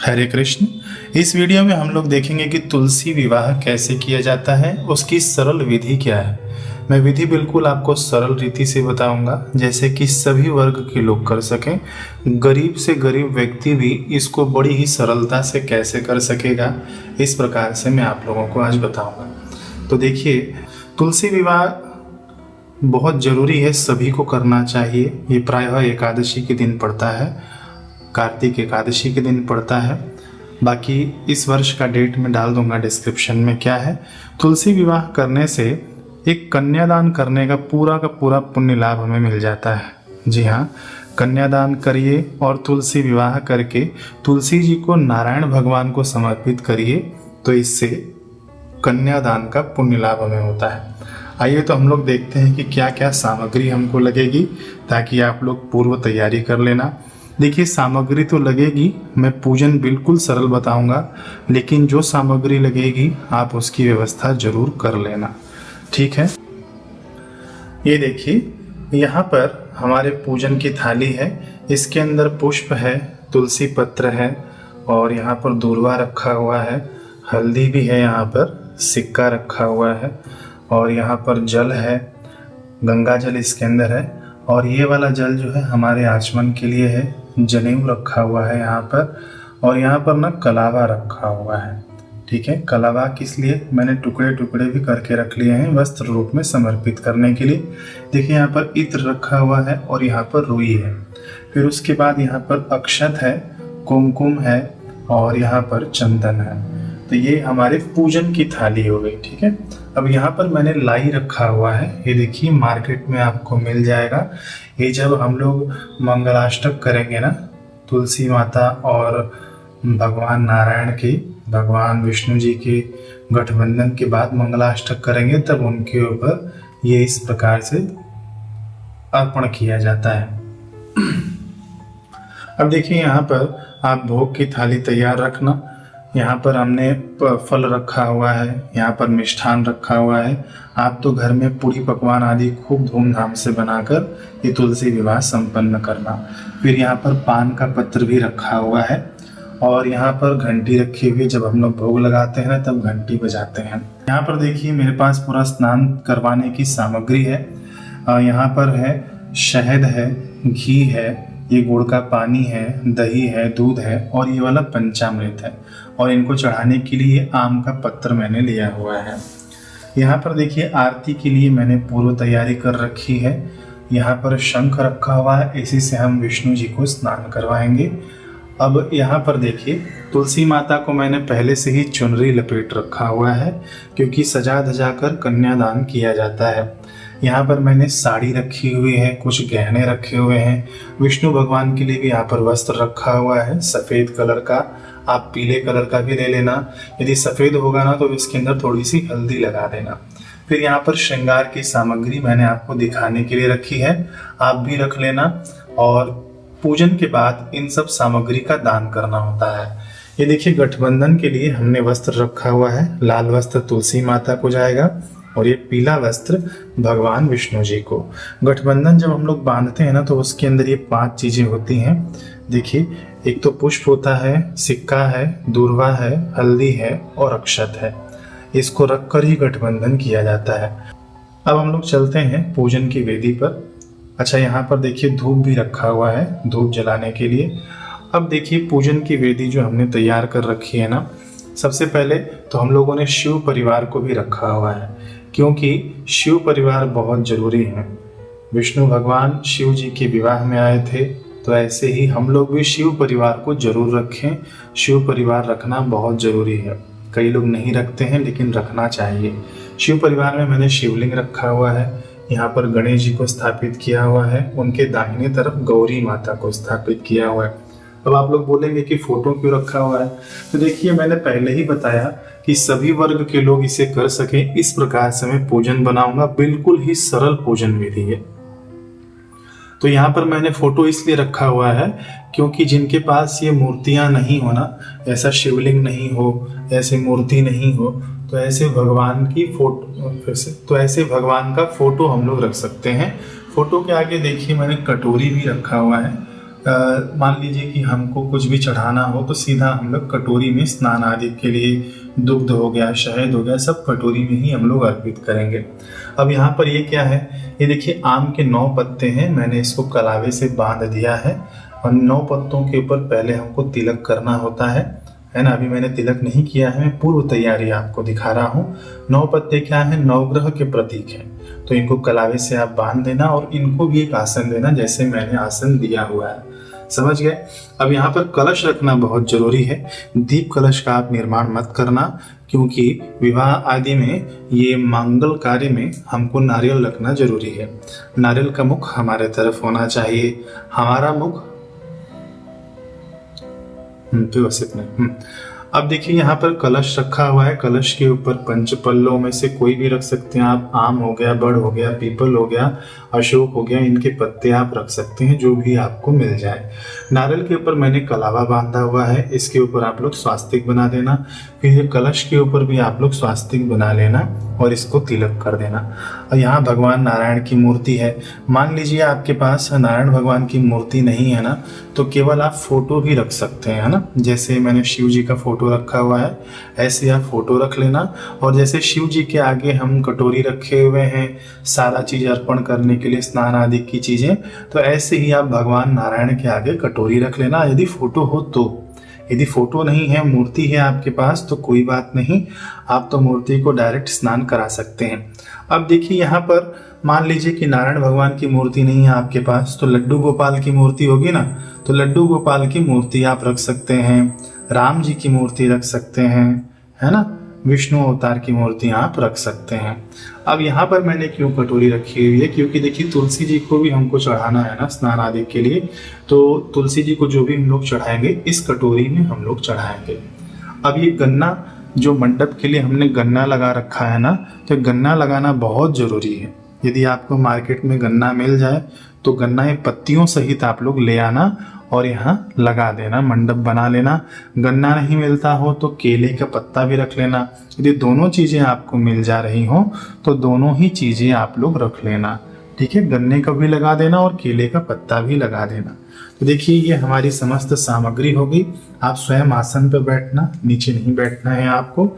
हरे कृष्ण। इस वीडियो में हम लोग देखेंगे कि तुलसी विवाह कैसे किया जाता है, उसकी सरल विधि क्या है। मैं विधि बिल्कुल आपको सरल रीति से बताऊंगा, जैसे कि सभी वर्ग के लोग कर सकें। गरीब से गरीब व्यक्ति भी इसको बड़ी ही सरलता से कैसे कर सकेगा, इस प्रकार से मैं आप लोगों को आज बताऊंगा। तो देखिए, तुलसी विवाह बहुत ज़रूरी है, सभी को करना चाहिए। ये प्रायः एकादशी के दिन पड़ता है, कार्तिक एकादशी के दिन पड़ता है। बाकी इस वर्ष का डेट मैं डाल दूंगा डिस्क्रिप्शन में। क्या है, तुलसी विवाह करने से एक कन्यादान करने का पूरा पुण्य लाभ हमें मिल जाता है। जी हाँ, कन्यादान करिए और तुलसी विवाह करके तुलसी जी को नारायण भगवान को समर्पित करिए, तो इससे कन्यादान का पुण्य लाभ हमें होता है। आइए तो हम लोग देखते हैं कि क्या क्या सामग्री हमको लगेगी, ताकि आप लोग पूर्व तैयारी कर लेना। देखिए, सामग्री तो लगेगी, मैं पूजन बिल्कुल सरल बताऊंगा, लेकिन जो सामग्री लगेगी आप उसकी व्यवस्था जरूर कर लेना, ठीक है। ये देखिए, यहाँ पर हमारे पूजन की थाली है, इसके अंदर पुष्प है, तुलसी पत्र है और यहाँ पर दूर्वा रखा हुआ है, हल्दी भी है, यहाँ पर सिक्का रखा हुआ है और यहाँ पर जल है, गंगा जल इसके अंदर है। और ये वाला जल जो है हमारे आचमन के लिए है, जनेऊ रखा हुआ है यहाँ पर, और यहाँ पर ना कलावा रखा हुआ है, ठीक है। कलावा किस लिए, मैंने टुकड़े टुकड़े भी करके रख लिए हैं वस्त्र रूप में समर्पित करने के लिए। देखिए, यहाँ पर इत्र रखा हुआ है और यहाँ पर रुई है। फिर उसके बाद यहाँ पर अक्षत है, कुमकुम है और यहाँ पर चंदन है। तो ये हमारे पूजन की थाली हो गई, ठीक है। अब यहाँ पर मैंने लाई रखा हुआ है, ये देखिए मार्केट में आपको मिल जाएगा। ये जब हम लोग मंगलाष्टक करेंगे ना, तुलसी माता और भगवान नारायण की, भगवान विष्णु जी के गठबंधन के बाद मंगलाष्टक करेंगे, तब उनके ऊपर ये इस प्रकार से अर्पण किया जाता है। अब देखिए, यहाँ पर आप भोग की थाली तैयार रखना। यहाँ पर हमने फल रखा हुआ है, यहाँ पर मिष्ठान रखा हुआ है। आप तो घर में पूरी पकवान आदि खूब धूमधाम से बनाकर ये तुलसी विवाह संपन्न करना। फिर यहाँ पर पान का पत्र भी रखा हुआ है और यहाँ पर घंटी रखी हुई, जब हम लोग भोग लगाते हैं तब घंटी बजाते हैं। यहाँ पर देखिए, मेरे पास पूरा स्नान करवाने की सामग्री है। यहाँ पर है शहद है, घी है, ये गुड़ का पानी है, दही है, दूध है और ये वाला पंचामृत है। और इनको चढ़ाने के लिए आम का पत्र मैंने लिया हुआ है। यहाँ पर देखिए, आरती के लिए मैंने पूर्व तैयारी कर रखी है। यहाँ पर शंख रखा हुआ है, इसी से हम विष्णु जी को स्नान करवाएंगे। अब यहाँ पर देखिए, तुलसी माता को मैंने पहले से ही चुनरी लपेट रखा हुआ है, क्योंकि सजा धजा कर कन्यादान किया जाता है। यहाँ पर मैंने साड़ी रखी हुई है, कुछ गहने रखे हुए हैं। विष्णु भगवान के लिए भी यहाँ पर वस्त्र रखा हुआ है सफ़ेद कलर का, आप पीले कलर का भी ले लेना। यदि सफ़ेद होगा ना तो इसके अंदर थोड़ी सी हल्दी लगा देना। फिर यहाँ पर श्रृंगार की सामग्री मैंने आपको दिखाने के लिए रखी है, आप भी रख लेना। और पूजन के बाद इन सब सामग्री का दान करना होता है। ये देखिए, गठबंधन के लिए हमने वस्त्र रखा हुआ है। लाल वस्त्र तुलसी माता को जाएगा और ये पीला वस्त्र भगवान विष्णु जी को। गठबंधन जब हम लोग बांधते हैं ना, तो उसके अंदर ये 5 चीजें होती हैं। देखिए, एक तो पुष्प होता है, सिक्का है, दूर्वा है, हल्दी है और अक्षत है। इसको रखकर ही गठबंधन किया जाता है। अब हम लोग चलते हैं पूजन की वेदी पर। अच्छा, यहाँ पर देखिए धूप भी रखा हुआ है, धूप जलाने के लिए। अब देखिए, पूजन की वेदी जो हमने तैयार कर रखी है ना, सबसे पहले तो हम लोगों ने शिव परिवार को भी रखा हुआ है, क्योंकि शिव परिवार बहुत जरूरी है। विष्णु भगवान शिव जी के विवाह में आए थे, तो ऐसे ही हम लोग भी शिव परिवार को जरूर रखें। शिव परिवार रखना बहुत जरूरी है। कई लोग नहीं रखते हैं, लेकिन रखना चाहिए। शिव परिवार में मैंने शिवलिंग रखा हुआ है, यहाँ पर गणेश जी को स्थापित किया हुआ है, उनके दाहिने तरफ गौरी माता को स्थापित किया हुआ है। अब आप लोग बोलेंगे कि फोटो क्यों रखा हुआ है, तो देखिए, मैंने पहले ही बताया कि सभी वर्ग के लोग इसे कर सकें, इस प्रकार से मैं पूजन बनाऊंगा। बिल्कुल ही सरल पूजन विधि है। तो यहाँ पर मैंने फोटो इसलिए रखा हुआ है, क्योंकि जिनके पास ये मूर्तियां नहीं हो ना, ऐसा शिवलिंग नहीं हो, ऐसे मूर्ति नहीं हो, तो ऐसे भगवान की फोटो, ऐसे भगवान का फोटो हम लोग रख सकते हैं। फोटो के आगे देखिए, मैंने कटोरी भी रखा हुआ है मान लीजिए कि हमको कुछ भी चढ़ाना हो तो सीधा हम लोग कटोरी में स्नान आदि के लिए दुग्ध हो गया, शहद हो गया, सब कटोरी में ही हम लोग अर्पित करेंगे। अब यहाँ पर ये क्या है, ये देखिए आम के 9 पत्ते हैं, मैंने इसको कलावे से बांध दिया है और 9 पत्तों के ऊपर पहले हमको तिलक करना होता है ना। अभी मैंने तिलक नहीं किया है, मैं पूर्व तैयारी आपको दिखा रहा हूँ। 9 पत्ते क्या है, नवग्रह के प्रतीक हैं, तो इनको कलावे से आप बांध देना और इनको भी एक आसन देना जैसे मैंने आसन दिया हुआ है, समझ गए। अब यहाँ पर कलश रखना बहुत जरूरी है। दीप कलश का आप निर्माण मत करना, क्योंकि विवाह आदि में ये मंगल कार्य में हमको नारियल रखना जरूरी है। नारियल का मुख हमारे तरफ होना चाहिए, हमारा मुख व्यवस्थित में। अब देखिए यहाँ पर कलश रखा हुआ है, कलश के ऊपर पंचपल्लों में से कोई भी रख सकते हैं आप। आम हो गया, बड़ हो गया, पीपल हो गया, अशोक हो गया, इनके पत्ते आप रख सकते हैं, जो भी आपको मिल जाए। नारियल के ऊपर मैंने कलावा बांधा हुआ है, इसके ऊपर आप लोग स्वास्तिक बना देना। फिर कलश के ऊपर भी आप लोग स्वास्तिक बना लेना और इसको तिलक कर देना। और यहाँ भगवान नारायण की मूर्ति है। मान लीजिए आपके पास नारायण भगवान की मूर्ति नहीं है ना, तो केवल आप फोटो भी रख सकते हैं, है ना। जैसे मैंने शिव जी का फोटो रखा हुआ है, ऐसे आप फोटो रख लेना। और जैसे शिव जी के आगे हम कटोरी रखे हुए हैं सारा चीज अर्पण करने के लिए, स्नान आदि की चीजें, तो ऐसे ही आप भगवान नारायण के आगे कटोरी रख लेना, यदि फोटो हो तो। यदि फोटो नहीं है, मूर्ति है आपके पास, तो कोई बात नहीं, आप तो मूर्ति को डायरेक्ट स्नान करा सकते हैं। अब देखिए यहाँ पर मान लीजिए कि नारायण भगवान की मूर्ति नहीं है आपके पास, तो लड्डू गोपाल की मूर्ति होगी ना, तो लड्डू गोपाल की मूर्ति आप रख सकते हैं, राम जी की मूर्ति रख सकते हैं, है ना, विष्णु अवतार की मूर्ति आप रख सकते हैं। अब यहाँ पर मैंने क्यों कटोरी रखी हुई है, क्योंकि देखिए तुलसी जी को भी हमको चढ़ाना है ना स्नान आदि के लिए, तो तुलसी जी को जो भी हम लोग चढ़ाएंगे इस कटोरी में हम लोग चढ़ाएंगे। अब ये गन्ना, जो मंडप के लिए हमने गन्ना लगा रखा है ना, तो गन्ना लगाना बहुत जरूरी है। यदि आपको मार्केट में गन्ना मिल जाए तो गन्ना ये पत्तियों सहित आप लोग ले आना और यहाँ लगा देना, मंडप बना लेना। गन्ना नहीं मिलता हो तो केले का पत्ता भी रख लेना। यदि दोनों चीजें आपको मिल जा रही हो तो दोनों ही चीजें आप लोग रख लेना, ठीक है। गन्ने का भी लगा देना और केले का पत्ता भी लगा देना। तो देखिए ये हमारी समस्त सामग्री हो गई। आप स्वयं आसन पर बैठना, नीचे नहीं बैठना है आपको।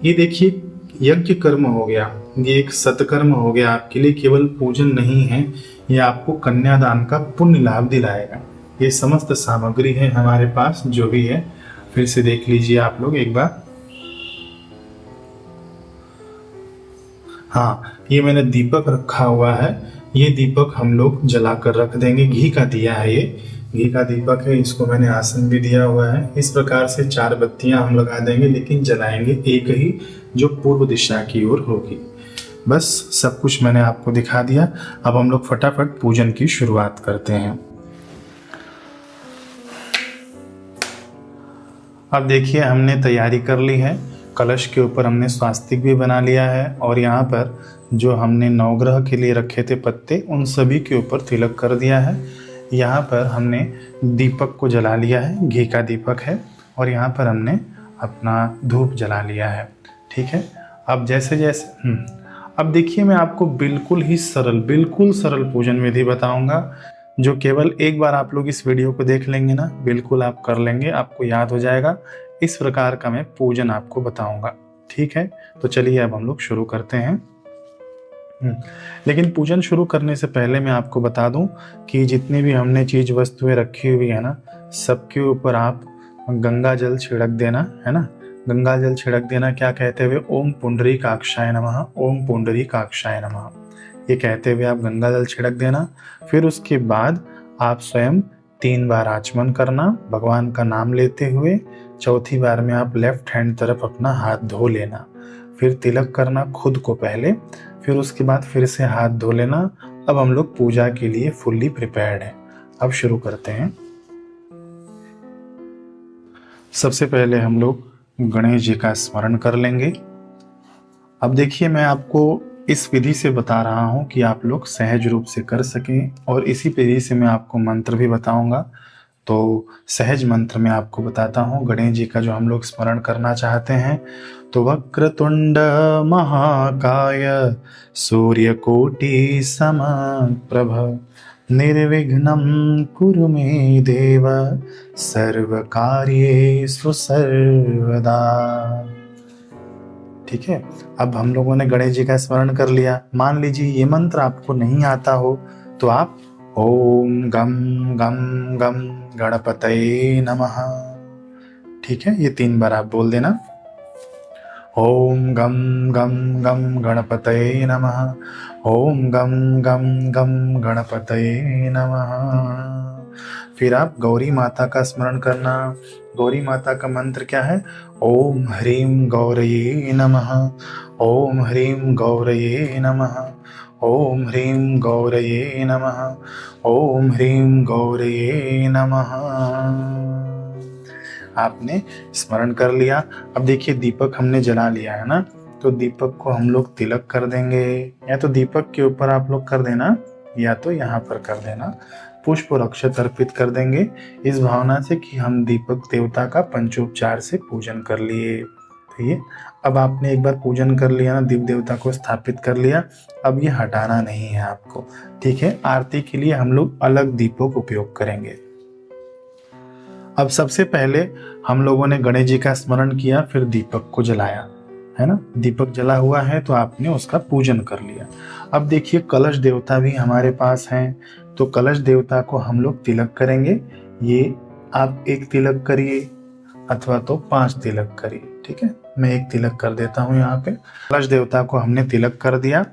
ये देखिए यज्ञ कर्म हो गया, ये एक सत्कर्म हो गया आपके लिए, केवल पूजन नहीं है, ये आपको कन्यादान का पुण्य लाभ दिलाएगा। ये समस्त सामग्री है हमारे पास, जो भी है फिर से देख लीजिए आप लोग एक बार। हाँ, ये मैंने दीपक रखा हुआ है, ये दीपक हम लोग जला कर रख देंगे। घी का दिया है, ये घी का दीपक है, इसको मैंने आसन भी दिया हुआ है। इस प्रकार से 4 बत्तियां हम लगा देंगे, लेकिन जलाएंगे एक ही, जो पूर्व दिशा की ओर होगी। बस सब कुछ मैंने आपको दिखा दिया। अब हम लोग फटाफट पूजन की शुरुआत करते हैं। अब देखिए हमने तैयारी कर ली है, कलश के ऊपर हमने स्वास्तिक भी बना लिया है और यहाँ पर जो हमने नवग्रह के लिए रखे थे पत्ते, उन सभी के ऊपर तिलक कर दिया है। यहाँ पर हमने दीपक को जला लिया है, घी का दीपक है, और यहाँ पर हमने अपना धूप जला लिया है, ठीक है। अब जैसे जैसे अब देखिए मैं आपको बिल्कुल सरल पूजन विधि बताऊंगा, जो केवल एक बार आप लोग इस वीडियो को देख लेंगे ना, बिल्कुल आप कर लेंगे, आपको याद हो जाएगा। इस प्रकार का मैं पूजन आपको बताऊंगा, ठीक है। तो चलिए अब हम लोग शुरू करते हैं। लेकिन पूजन शुरू करने से पहले मैं आपको बता दूं कि जितनी भी हमने चीज वस्तुएं रखी हुई है ना, सबके ऊपर आप गंगा जल छिड़क देना, है ना। गंगा जल छिड़क देना क्या कहते हुए, ओम पुंडरीकाक्षाय नमः, ओम पुंडरीकाक्षाय नमः, ये कहते हुए आप गंगा जल छिड़क देना। फिर उसके बाद आप स्वयं 3 बार आचमन करना भगवान का नाम लेते हुए। चौथी बार में आप लेफ्ट हैंड तरफ अपना हाथ धो लेना। फिर तिलक करना खुद को पहले, फिर उसके बाद फिर से हाथ धो लेना। अब हम लोग पूजा के लिए फुल्ली प्रिपेयर्ड हैं। अब शुरू करते हैं। सबसे पहले हम लोग गणेश जी का स्मरण कर लेंगे। अब देखिए मैं आपको इस विधि से बता रहा हूं कि आप लोग सहज रूप से कर सकें, और इसी विधि से मैं आपको मंत्र भी बताऊंगा। तो सहज मंत्र में आपको बताता हूँ गणेश जी का जो हम लोग स्मरण करना चाहते हैं। तो वक्रतुंड महाकाय सूर्यकोटि समप्रभ निर्विघ्नं कुरु मे देव सर्वकार्येषु सर्वदा। ठीक है, अब हम लोगों ने गणेश जी का स्मरण कर लिया। मान लीजिए ये मंत्र आपको नहीं आता हो तो आप ओम गम गम गम गणपतये नमः, ठीक है, ये 3 बार आप बोल देना। ओम गम गम गम गणपतये नमः, ओम गम गम गम गणपतये नमः। फिर आप गौरी माता का स्मरण करना। गौरी माता का मंत्र क्या है? ओम ह्रीं गौरये नमः, ओम ह्रीं गौरये नमः, ओम ह्रीं गौरये नमः, ओम ह्रीं गौरये नमः। आपने स्मरण कर लिया। अब देखिए दीपक हमने जला लिया है ना, तो दीपक को हम लोग तिलक कर देंगे। या तो दीपक के ऊपर आप लोग कर देना या तो यहाँ पर कर देना। पुष्प और अक्षत अर्पित कर देंगे इस भावना से कि हम दीपक देवता का पंचोपचार से पूजन कर लिए। तो ये अब आपने एक बार पूजन कर लिया ना, दीप देवता को स्थापित कर लिया। अब ये हटाना नहीं है आपको, ठीक है। आरती के लिए हम लोग अलग दीपक उपयोग करेंगे। अब सबसे पहले हम लोगों ने गणेश जी का स्मरण किया, फिर दीपक को जलाया, है ना। दीपक जला हुआ है तो आपने उसका पूजन कर लिया। अब देखिए कलश देवता भी हमारे पास हैं, तो कलश देवता को हम लोग तिलक करेंगे। ये आप 1 तिलक करिए अथवा तो 5 तिलक करिए, ठीक है। मैं 1 तिलक कर देता हूँ यहाँ पे। कलश देवता को हमने तिलक कर दिया।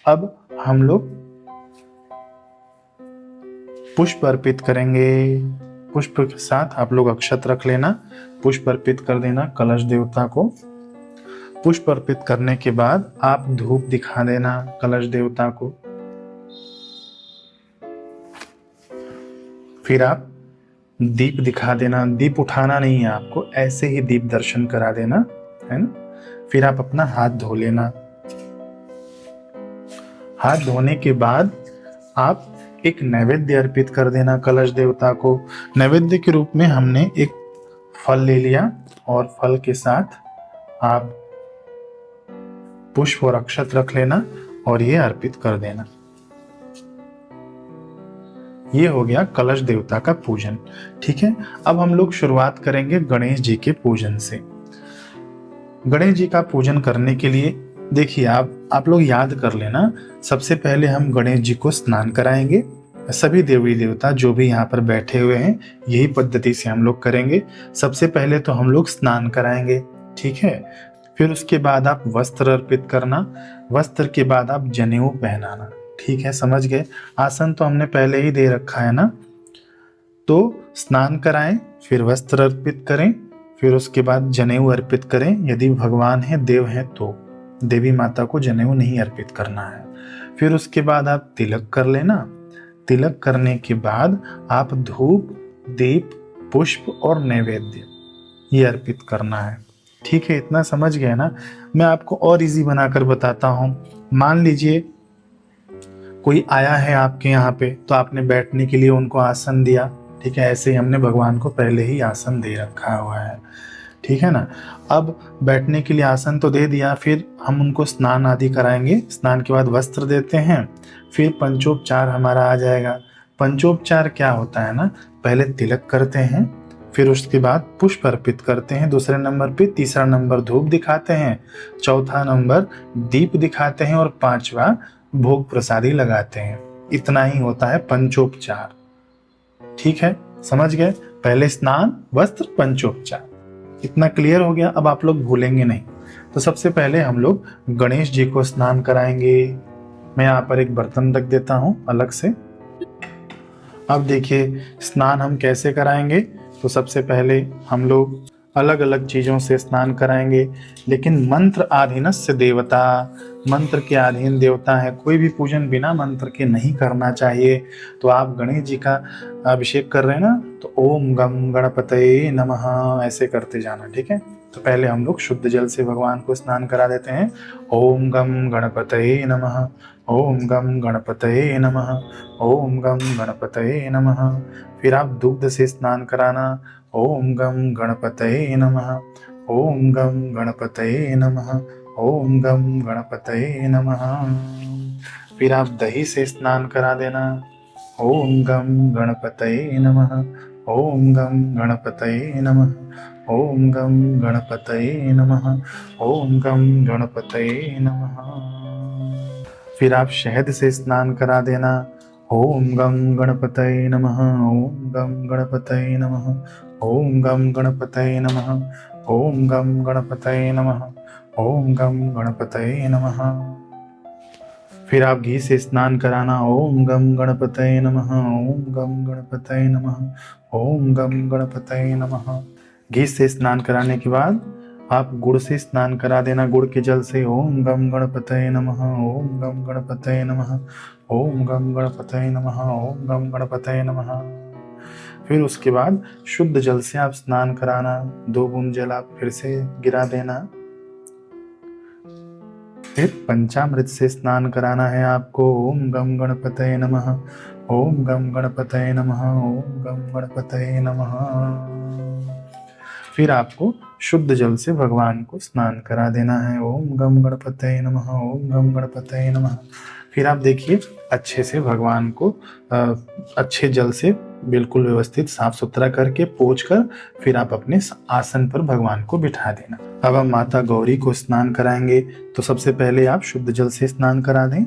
अब हम लोग पुष्प अर्पित करेंगे। पुष्प के साथ आप लोग अक्षत रख लेना, पुष्प अर्पित कर देना कलश देवता को। पुष्प अर्पित करने के बाद आप धूप दिखा देना कलश देवता को। फिर आप दीप दिखा देना। दीप उठाना नहीं है आपको, ऐसे ही दीप दर्शन करा देना, है ना। फिर आप अपना हाथ धो लेना। हाथ धोने के बाद आप एक नैवेद्य अर्पित कर देना कलश देवता को। नैवेद्य के रूप में हमने एक फल ले लिया और फल के साथ आप पुष्प और अक्षत रख लेना और ये अर्पित कर देना। ये हो गया कलश देवता का पूजन, ठीक है। अब हम लोग शुरुआत करेंगे गणेश जी के पूजन से। गणेश जी का पूजन करने के लिए देखिए आप लोग याद कर लेना, सबसे पहले हम गणेश जी को स्नान कराएंगे। सभी देवी देवता जो भी यहाँ पर बैठे हुए हैं यही पद्धति से हम लोग करेंगे। सबसे पहले तो हम लोग स्नान कराएंगे, ठीक है। फिर उसके बाद आप वस्त्र अर्पित करना, वस्त्र के बाद आप जनेऊ पहनाना, ठीक है, समझ गए। आसन तो हमने पहले ही दे रखा है ना। तो स्नान कराएं, फिर वस्त्र अर्पित करें, फिर उसके बाद जनेऊ अर्पित करें। यदि भगवान है देव है तो देवी माता को जनेऊ नहीं अर्पित करना है। फिर उसके बाद आप तिलक कर लेना। तिलक करने के बाद आप धूप दीप पुष्प और नैवेद्य ये अर्पित करना है, ठीक है। इतना समझ गए ना। मैं आपको और इजी बनाकर बताता हूँ। मान लीजिए कोई आया है आपके यहाँ पे, तो आपने बैठने के लिए उनको आसन दिया, ठीक है। ऐसे ही हमने भगवान को पहले ही आसन दे रखा हुआ है, ठीक है ना। अब बैठने के लिए आसन तो दे दिया, फिर हम उनको स्नान आदि कराएंगे। स्नान के बाद वस्त्र देते हैं, फिर पंचोपचार हमारा आ जाएगा। पंचोपचार क्या होता है ना, पहले तिलक करते हैं, फिर उसके बाद पुष्प अर्पित करते हैं दूसरे नंबर पे, तीसरा नंबर धूप दिखाते हैं, चौथा नंबर दीप दिखाते हैं और 5वां भोग प्रसादी लगाते हैं। इतना ही होता है पंचोपचार, ठीक है, समझ गए। पहले स्नान वस्त्र पंचोपचार, इतना क्लियर हो गया। अब आप लोग भूलेंगे नहीं। तो सबसे पहले हम लोग गणेश जी को स्नान कराएंगे। मैं यहाँ पर एक बर्तन रख देता हूँ अलग से। अब देखिए स्नान हम कैसे कराएंगे। तो सबसे पहले हम लोग अलग अलग चीज़ों से स्नान कराएंगे, लेकिन मंत्र आधीनस्य देवता, मंत्र के अधीन देवता है। कोई भी पूजन बिना मंत्र के नहीं करना चाहिए। तो आप गणेश जी का अभिषेक कर रहे हैं ना, तो ओम गम गणपतये नमः ऐसे करते जाना, ठीक है। तो पहले हम लोग शुद्ध जल से भगवान को स्नान करा देते हैं। ओम गम गणपतये नमः, ओम गम गणपतये नमः, ओम गम गणपतये नमः। फिर आप दुग्ध से स्नान कराना। ओम गम गणपतये नमः, ओम गम गणपतये नमः, ओम गम गणपतये नमः। फिर आप दही से स्नान करा देना। ओम गम गणपतये नमः। ओम गम गणपतये नमः। ओम गम गणपतये नमः। ओम गम गणपतये नमः। फिर आप शहद से स्नान करा देना। ओम गम गणपतये नमः। ओम गम गणपतये नमः। ओम गम गणपतये नमः। ओम गम गणपतये नमः। ओम गम गणपतये नमः। फिर आप घी से स्नान कराना। ओम गम गणपतये नमः। ओम गम गणपतये नमः। ओम गम गणपतये नमः। घी से स्नान कराने के बाद आप गुड़ से स्नान करा देना, गुड़ के जल से। ओम गम गणपतये नमः। ओम गम गणपतये नमः। ओम गम गणपतये नमः। ओम गम गणपतये नमः। फिर उसके बाद शुद्ध जल से आप स्नान कराना, 2 बूंद जल आप फिर से गिरा देना। फिर पंचामृत से स्नान कराना है आपको। ओम गम गणपतये नमः। ओम गम गणपतये नमः। ओम गम गणपतये नमः। फिर आपको शुद्ध जल से भगवान को स्नान करा देना है। ओम गम गणपतये नमः। ओम गम गणपतये नमः। फिर आप देखिए अच्छे से भगवान को अच्छे जल से बिल्कुल व्यवस्थित साफ सुथरा करके पोंछ कर फिर आप अपने आसन पर भगवान को बिठा देना। अब हम माता गौरी को स्नान कराएंगे, तो सबसे पहले आप शुद्ध जल से स्नान करा दें।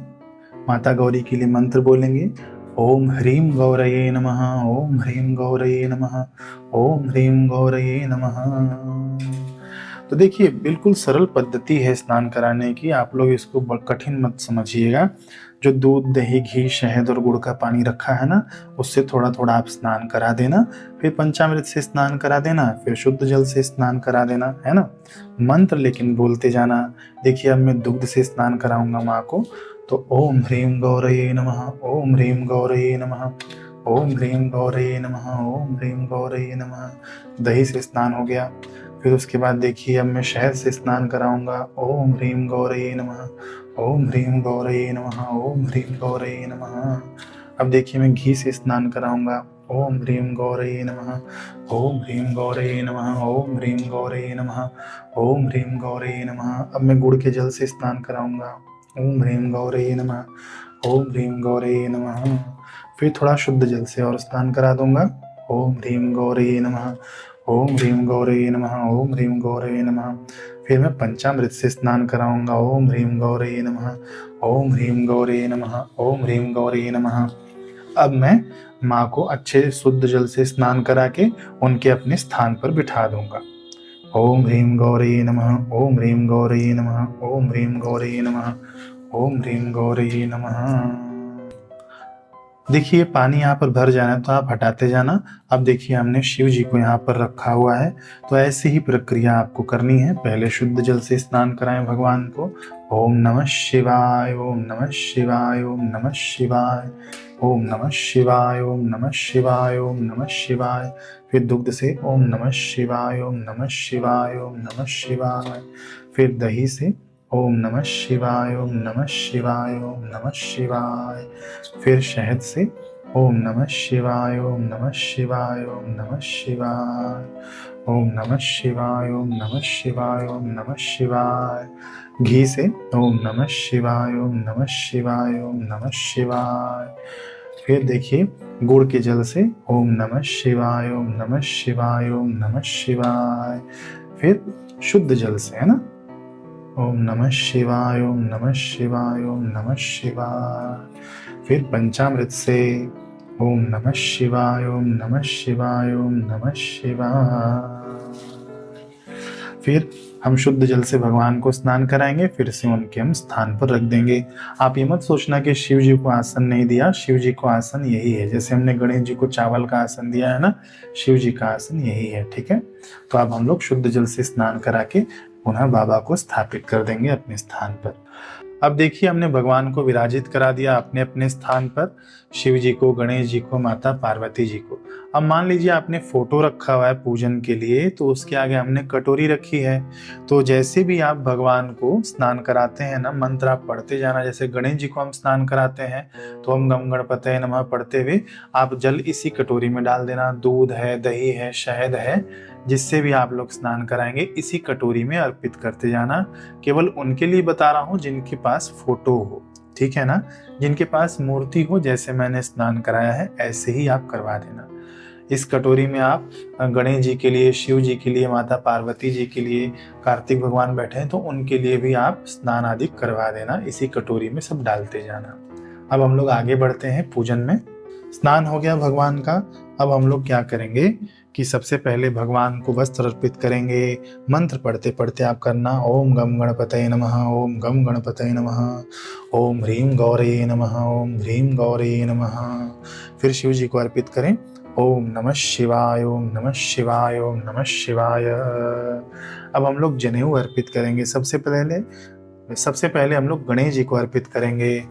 माता गौरी के लिए मंत्र बोलेंगे। ओम ह्रीं गौरये नमः। ओम ह्रीं गौरये नमः। ओम ह्रीं गौरये नमः। तो देखिए बिल्कुल सरल पद्धति है स्नान कराने की, आप लोग इसको कठिन मत समझिएगा। जो दूध, दही, घी, शहद और गुड़ का पानी रखा है ना, उससे थोड़ा थोड़ा आप स्नान करा देना। फिर पंचामृत से स्नान करा देना, फिर शुद्ध जल से स्नान करा देना, है ना। मंत्र लेकिन बोलते जाना। देखिए अब मैं दुग्ध से स्नान कराऊंगा माँ को, तो ओम ह्रीं गौरये नमः। ओम ह्रीं गौरये नमः। ओम ह्रीं गौरये नमः। ओम ह्रीं गौरये नमः। दही से स्नान हो गया। फिर उसके बाद देखिए अब मैं शहद से स्नान कराऊंगा। ओम ह्रीं गौरये नमः। ओम ह्रीं गौरये नमः। ओम ह्रीं गौरये नमः। अब देखिए मैं घी से स्नान कराऊंगा। ओम ह्रीं गौरये नमः। ओम ह्रीं गौरये नमः। ओम ह्रीं गौरये नमः। ओम ह्रीं गौरये नमः। अब मैं गुड़ के जल से स्नान कराऊंगा। ओम ह्रीं गौरये नमः। ओम ह्रीं गौरये नमः। फिर थोड़ा शुद्ध जल से और स्नान करा दूंगा। ओम ह्रीं गौरये नमः। ओम ह्रीं गौरये नमः। ओम ह्रीं गौरये नमः। फिर मैं पंचामृत से स्नान कराऊंगा। ओम ह्रीं गौरये नमः। ओम ह्रीं गौरये नमः। ओम ह्रीं गौरये नमः। अब मैं माँ को अच्छे शुद्ध जल से स्नान करा के उनके अपने स्थान पर बिठा दूंगा। ओम ह्रीं गौरये नमः। ओम ह्रीं गौरये नमः। ओम ह्रीं गौरये नमः। ओम ह्रीं गौरये नमः। देखिए पानी यहाँ पर भर जाना है तो आप हटाते जाना। अब देखिए हमने शिव जी को यहाँ पर रखा हुआ है, तो ऐसी ही प्रक्रिया आपको करनी है। पहले शुद्ध जल से स्नान कराएं भगवान को। ओम नमः शिवाय। ओम नमः शिवाय। ओम नमः शिवाय। ओम नमः शिवाय। ओम नमः शिवाय। ओम नमः शिवाय। फिर दुग्ध से ओम नमः शिवाय। ओम नमः शिवाय। ओम नमः शिवाय। फिर दही से ओम नमः शिवाय। ओम नमः शिवाय। ओम नमः शिवाय। फिर शहद से ओम नमः शिवाय। ओम नमः शिवाय। ओम नमः शिवाय। ओम नमः शिवाय। ओम नमः शिवाय। ओम नमः शिवाय। घी से ओम नमः शिवाय। ओम नमः शिवाय। ओम नमः शिवाय। फिर देखिए गुड़ के जल से ओम नमः शिवाय। ओम नमः शिवाय। ओम नमः शिवाय। फिर शुद्ध जल से, है ना। ओम नमः शिवाय। ओम नमः शिवाय। ओम नमः शिवाय। फिर पंचामृत से ओम नमः शिवाय। ओम नमः शिवाय। ओम नमः शिवाय। फिर हम शुद्ध जल से भगवान को स्नान कराएंगे, फिर से उनके हम स्थान पर रख देंगे। आप ये मत सोचना कि शिव जी को आसन नहीं दिया, शिव जी को आसन यही है। जैसे हमने गणेश जी को चावल का आसन दिया है ना, शिव जी का आसन यही है, ठीक है। तो अब हम लोग शुद्ध जल से स्नान करा के पुनः बाबा को स्थापित कर देंगे अपने स्थान पर। अब देखिए हमने भगवान को विराजित करा दिया अपने अपने स्थान पर, शिव जी को, गणेश जी को, माता पार्वती जी को। अब मान लीजिए आपने फोटो रखा हुआ है पूजन के लिए, तो उसके आगे हमने कटोरी रखी है। तो जैसे भी आप भगवान को स्नान कराते हैं ना, मंत्र आप पढ़ते जाना। जैसे गणेश जी को हम स्नान कराते हैं तो हम गम गणपतये नमः पढ़ते हुए आप जल इसी कटोरी में डाल देना। दूध है, दही है, शहद है, जिससे भी आप लोग स्नान कराएंगे इसी कटोरी में अर्पित करते जाना। केवल उनके लिए बता रहा हूँ जिनके पास फोटो हो, ठीक है ना। जिनके पास मूर्ति हो, जैसे मैंने स्नान कराया है ऐसे ही आप करवा देना। इस कटोरी में आप गणेश जी के लिए, शिव जी के लिए, माता पार्वती जी के लिए, कार्तिक भगवान बैठे हैं तो उनके लिए भी आप स्नान आदि करवा देना। इसी कटोरी में सब डालते जाना। अब हम लोग आगे बढ़ते हैं पूजन में। स्नान हो गया भगवान का। अब हम लोग क्या करेंगे कि सबसे पहले भगवान को वस्त्र अर्पित करेंगे। मंत्र पढ़ते पढ़ते आप करना, ओम गम गणपतये नमः, ओम गम गणपतये नमः, ओम ह्रीं गौरये नमः, ओम ह्रीं गौरये नमः। फिर शिव जी को अर्पित करें, ओम नमः शिवाय, ओम नमः शिवाय, ओम नमः शिवाय। अब हम लोग जनेऊ अर्पित करेंगे। सबसे पहले हम लोग गणेश जी को अर्पित करेंगे।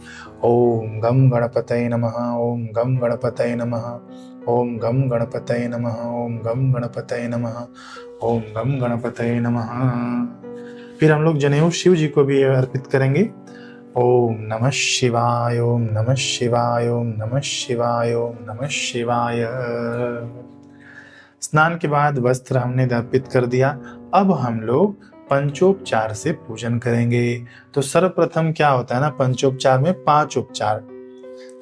ओम गम गणपतये नमः, ओम गम गणपतये नमः, ओम गम गणपतये नमः, ओम गम गणपतये नमः, ओम गम गणपतये नमः। फिर हम लोग जनेऊ शिव जी को भी अर्पित करेंगे। ओम नमः शिवाय, ओम नमः शिवाय, ओम नमः शिवाय, ओम नमः शिवाय। स्नान के बाद वस्त्र हमने अर्पित कर दिया। अब हम लोग पंचोपचार से पूजन करेंगे। तो सर्वप्रथम क्या होता है ना, पंचोपचार में 5 उपचार,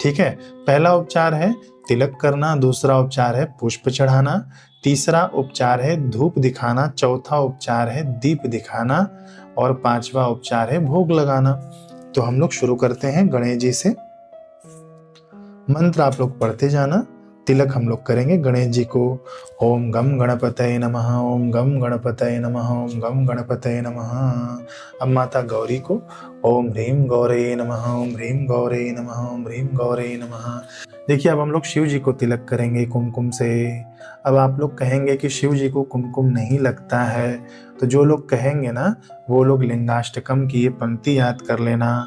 ठीक है। पहला उपचार है तिलक करना, दूसरा उपचार है पुष्प चढ़ाना, तीसरा उपचार है धूप दिखाना, चौथा उपचार है दीप दिखाना और पांचवा उपचार है भोग लगाना। तो हम लोग शुरू करते हैं गणेश जी से। मंत्र आप लोग पढ़ते जाना। तिलक हम लोग करेंगे गणेश जी को। ओम गम गणपतये नमः, ओम गम गणपतये नमः, ओम गम गणपतये नमः। अब माता गौरी को ओम ह्रीं गौरये नमः, ओम ह्रीं गौरये नमः, ओम ह्रीं गौरये नमः। देखिए अब हम लोग शिव जी को तिलक करेंगे कुमकुम से। अब आप लोग कहेंगे कि शिव जी को कुमकुम नहीं लगता है, तो जो लोग कहेंगे ना वो लोग लिंगाष्टकम की ये पंक्ति याद कर लेना।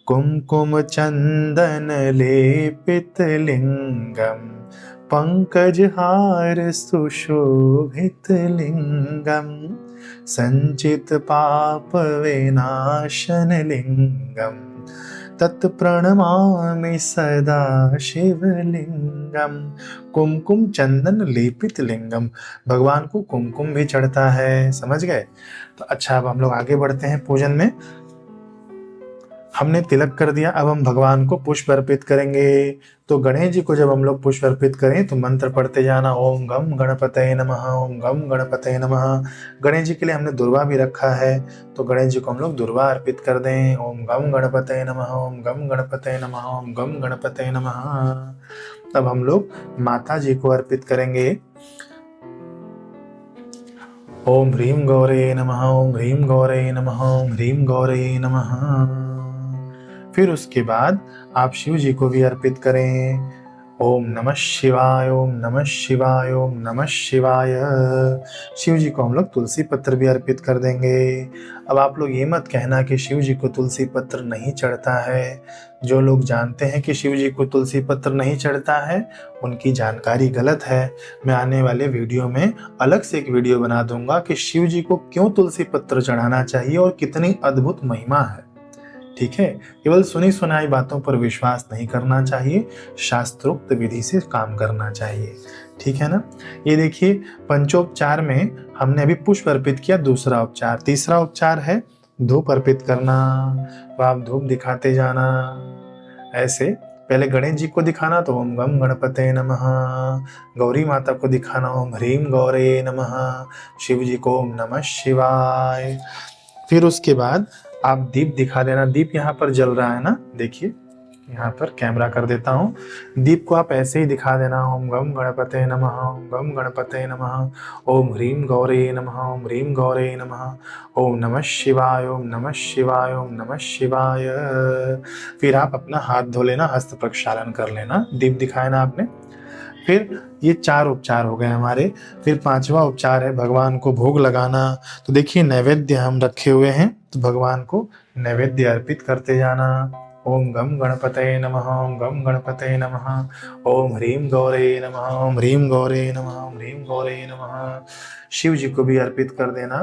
कुमकुम चंदन लेपित लिंगम, पंकजहार सुशोभित लिंगम, संचित पाप विनाशन लिंगम, तत्प्रणमामि सदा शिवलिंगम। कुमकुम चंदन लेपित लिंगम, भगवान को कुमकुम भी चढ़ता है, समझ गए। तो अच्छा अब हम लोग आगे बढ़ते हैं पूजन में। हमने तिलक कर दिया, अब हम भगवान को पुष्प अर्पित करेंगे। तो गणेश जी को जब हम लोग पुष्प अर्पित करें तो मंत्र पढ़ते जाना, ओम गम गणपतये नमः, ओम गम गणपतये नमः। गणेश जी के लिए हमने दुर्वा भी रखा है, तो गणेश जी को हम लोग दुर्वा अर्पित कर दें। ओम गम गणपतये नमः, ओम गम गणपतये नमः, ओम गम गणपतये नमः। तब हम लोग माता जी को अर्पित करेंगे। ओम ह्रीं गौरये नमः, ओम ह्रीं गौरये नमः, ओम ह्रीं गौरये नमः। फिर उसके बाद आप शिव जी को भी अर्पित करें। ओम नमः शिवाय, ओम नमः शिवाय, ओम नमः शिवाय। शिव जी को हम लोग तुलसी पत्र भी अर्पित कर देंगे। अब आप लोग ये मत कहना कि शिव जी को तुलसी पत्र नहीं चढ़ता है। जो लोग जानते हैं कि शिव जी को तुलसी पत्र नहीं चढ़ता है उनकी जानकारी गलत है। मैं आने वाले वीडियो में अलग से एक वीडियो बना दूंगा कि शिव जी को क्यों तुलसी पत्र चढ़ाना चाहिए और कितनी अद्भुत महिमा है, ठीक है। केवल सुनी सुनाई बातों पर विश्वास नहीं करना चाहिए, शास्त्रोक्त विधि से काम करना चाहिए, ठीक है ना। ये देखिए पंचोपचार में हमने अभी पुष्प अर्पित किया, दूसरा उपचार। तीसरा उपचार है धूप अर्पित करना। तो आप धूप दिखाते जाना ऐसे। पहले गणेश जी को दिखाना तो ओम गम गणपतये नमः, गौरी माता को दिखाना ओम ह्रीं गौरये नमः, शिव जी को ओम नमः शिवाय। फिर उसके बाद आप दीप दिखा देना। दीप यहाँ पर जल रहा है ना, देखिए यहाँ पर कैमरा कर देता हूँ। दीप को आप ऐसे ही दिखा देना, ओम गम गणपतये नमः, ओम गम गणपतये नमः, ओम ह्रीं गौरये नमः, ओम ह्रीं गौरये नमः, ओम नमः शिवाय, ओम नमः शिवाय, ओम नमः शिवाय। फिर आप अपना हाथ धो लेना, हस्त प्रक्षालन कर लेना। दीप दिखाया ना आपने। फिर ये 4 उपचार हो गए हमारे। फिर 5वां उपचार है भगवान को भोग लगाना। तो देखिए नैवेद्य हम रखे हुए हैं, तो भगवान को नैवेद्य अर्पित करते जाना। ओम गम गणपतये नमः, ओम गम गणपतये नमः, ओम ह्रीं गौरये नमः, ओम ह्रीं गौरये नमः, ओम ह्रीं गौरये नमः। शिव जी को भी अर्पित कर देना।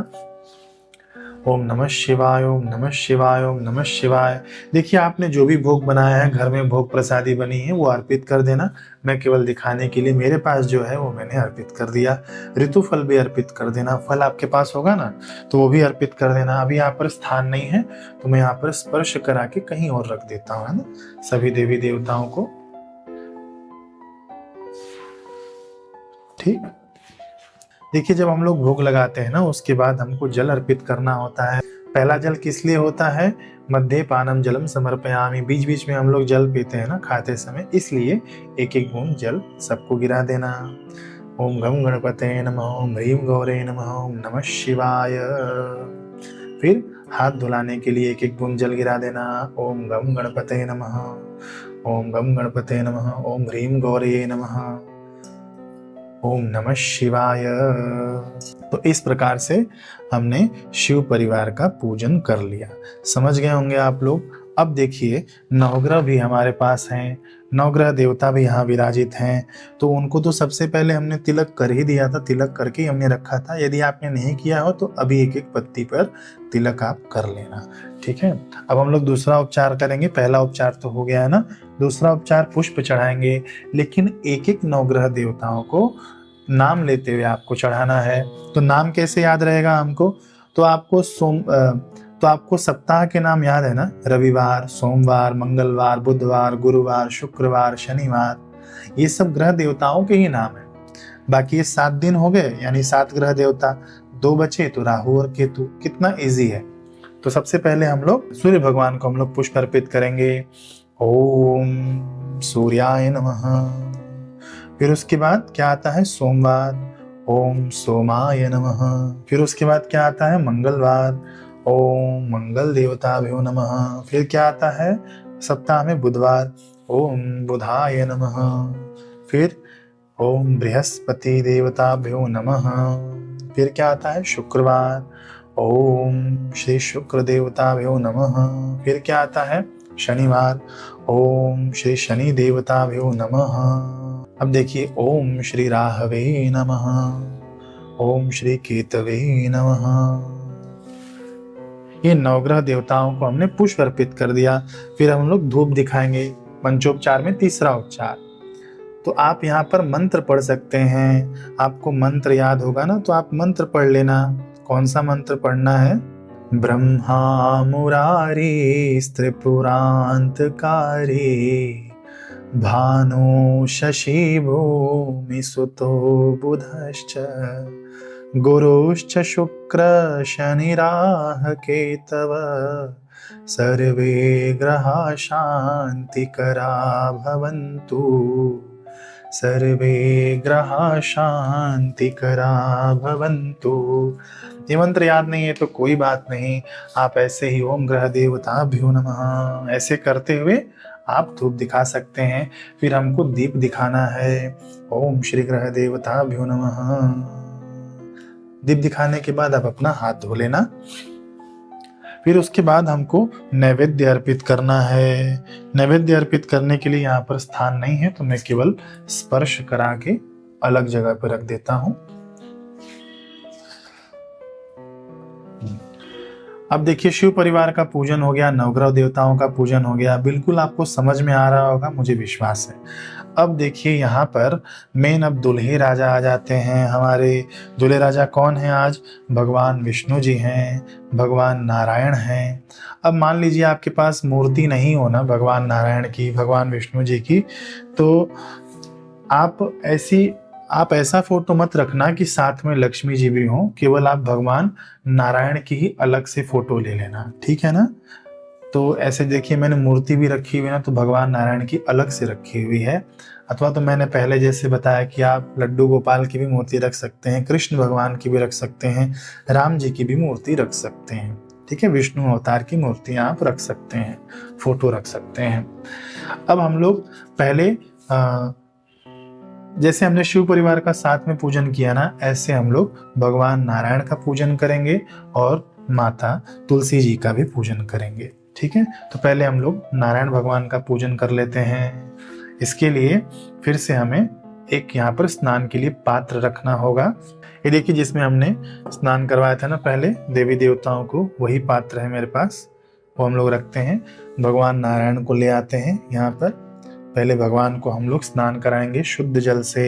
ओम नमः शिवाय, ओम नमः शिवाय, ओम नमः शिवाय। देखिए आपने जो भी भोग बनाया है, घर में भोग प्रसादी बनी है, वो अर्पित कर देना। मैं केवल दिखाने के लिए मेरे पास जो है वो मैंने अर्पित कर दिया। ऋतु फल भी अर्पित कर देना, फल आपके पास होगा ना तो वो भी अर्पित कर देना। अभी यहाँ पर स्थान नहीं है तो मैं यहाँ पर स्पर्श करा के कहीं और रख देता हूँ, है ना, सभी देवी देवताओं को। ठीक। देखिए जब हम लोग भोग लगाते हैं ना, उसके बाद हमको जल अर्पित करना होता है। पहला जल किस लिए होता है? मध्य पानम जलम समर्पयामि, बीच बीच में हम लोग जल पीते हैं ना खाते समय, इसलिए एक एक बूंद जल सबको गिरा देना। ओम गम गणपते नमः, ओम ह्रीम गौरे नमः, ओम नमः शिवाय। फिर हाथ धुलाने के लिए एक एक बूंद जल गिरा देना। ओम गम गणपते नमः, ओम गम गणपते नमः, ओम ह्रीम गौरे नमः, ओम नमः शिवाय। तो इस प्रकार से हमने शिव परिवार का पूजन कर लिया। समझ गए होंगे आप लोग। अब देखिए नवग्रह भी हमारे पास हैं, नवग्रह देवता भी यहाँ विराजित हैं। तो उनको तो सबसे पहले हमने तिलक कर ही दिया था, तिलक करके ही हमने रखा था। यदि आपने नहीं किया हो तो अभी एक एक पत्ती पर तिलक आप कर लेना, ठीक है। अब हम लोग दूसरा उपचार करेंगे। पहला उपचार तो हो गया है ना, दूसरा उपचार पुष्प चढ़ाएंगे। लेकिन एक एक नवग्रह देवताओं को नाम लेते हुए आपको चढ़ाना है। तो नाम कैसे याद रहेगा हमको? तो आपको सप्ताह के नाम याद है ना, रविवार, सोमवार, मंगलवार, बुधवार, गुरुवार, शुक्रवार, शनिवार, ये सब ग्रह देवताओं के ही नाम है। बाकी ये 7 दिन हो गए, यानी 7 ग्रह देवता, 2 बचे तो राहु और केतु। कितना इजी है। तो सबसे पहले हम लोग सूर्य भगवान को हम लोग पुष्प अर्पित करेंगे। ओम सूर्याय नमः। फिर उसके बाद क्या आता है? सोमवार, ओम सोमाय नमः। फिर उसके बाद क्या आता है? मंगलवार, ओम मंगल देवताभ्यो नमः। फिर क्या आता है सप्ताह में? बुधवार, ओम बुधाय नमः। फिर ओम बृहस्पति देवताभ्यो नमः। फिर क्या आता है? शुक्रवार, ओम श्री शुक्र देवताभ्यो नमः। फिर क्या आता है? शनिवार, ओम श्री शनि देवताभ्यो नमः। अब देखिए ओम श्री राहवे नमः, ओम श्री केतवे नमः। ये नवग्रह देवताओं को हमने पुष्प अर्पित कर दिया। फिर हम लोग धूप दिखाएंगे। पंचोपचार में तीसरा उपचार। तो आप यहाँ पर मंत्र पढ़ सकते हैं। आपको मंत्र याद होगा ना, तो आप मंत्र पढ़ लेना। कौन सा मंत्र पढ़ना है? ब्रह्मा मुरारी त्रिपुरांतकारी, भानु शशि भूमि सुतो बुधश्च, गुरुश्च शुक्र शनिराह केतव, सर्वे ग्रहा शांतिकरा भवन्तु, सर्वे ग्रहा शांतिकरा भवन्तु। ये मंत्र याद नहीं है तो कोई बात नहीं, आप ऐसे ही ओम ग्रह देवताभ्यो नमः ऐसे करते हुए आप धूप दिखा सकते हैं। फिर हमको दीप दिखाना है। ओम श्री ग्रह देवताभ्यो नमः। दीप दिखाने के बाद आप अपना हाथ धो लेना। फिर उसके बाद हमको नैवेद्य अर्पित करना है। नैवेद्य अर्पित करने के लिए यहाँ पर स्थान नहीं है तो मैं केवल स्पर्श करा के अलग जगह पर रख देता हूं। अब देखिए शिव परिवार का पूजन हो गया, नवग्रह देवताओं का पूजन हो गया। बिल्कुल आपको समझ में आ रहा होगा, मुझे विश्वास है। अब देखिए यहाँ पर मेन अब दूल्हे राजा आ जाते हैं। हमारे दूल्हे राजा कौन है आज? भगवान विष्णु जी हैं, भगवान नारायण हैं। अब मान लीजिए आपके पास मूर्ति नहीं हो ना भगवान नारायण की, भगवान विष्णु जी की, तो आप ऐसा फोटो मत रखना कि साथ में लक्ष्मी जी भी हों। केवल आप भगवान नारायण की ही अलग से फोटो ले लेना, ठीक है ना। तो ऐसे देखिए मैंने मूर्ति भी रखी हुई है ना, तो भगवान नारायण की अलग से रखी हुई है। अथवा तो मैंने पहले जैसे बताया कि आप लड्डू गोपाल की भी मूर्ति रख सकते हैं, कृष्ण भगवान की भी रख सकते हैं, राम जी की भी मूर्ति रख सकते हैं, ठीक है। विष्णु अवतार की मूर्तियां आप रख सकते हैं, फोटो रख सकते हैं। अब हम लोग पहले जैसे हमने शिव परिवार का साथ में पूजन किया ना, ऐसे हम लोग भगवान नारायण का पूजन करेंगे और माता तुलसी जी का भी पूजन करेंगे, ठीक है। तो पहले हम लोग नारायण भगवान का पूजन कर लेते हैं। इसके लिए फिर से हमें एक यहाँ पर स्नान के लिए पात्र रखना होगा। ये देखिए जिसमें हमने स्नान करवाया था ना पहले देवी देवताओं को, वही पात्र है मेरे पास, वो हम लोग रखते हैं। भगवान नारायण को ले आते हैं यहाँ पर। पहले भगवान को हम लोग स्नान कराएंगे शुद्ध जल से।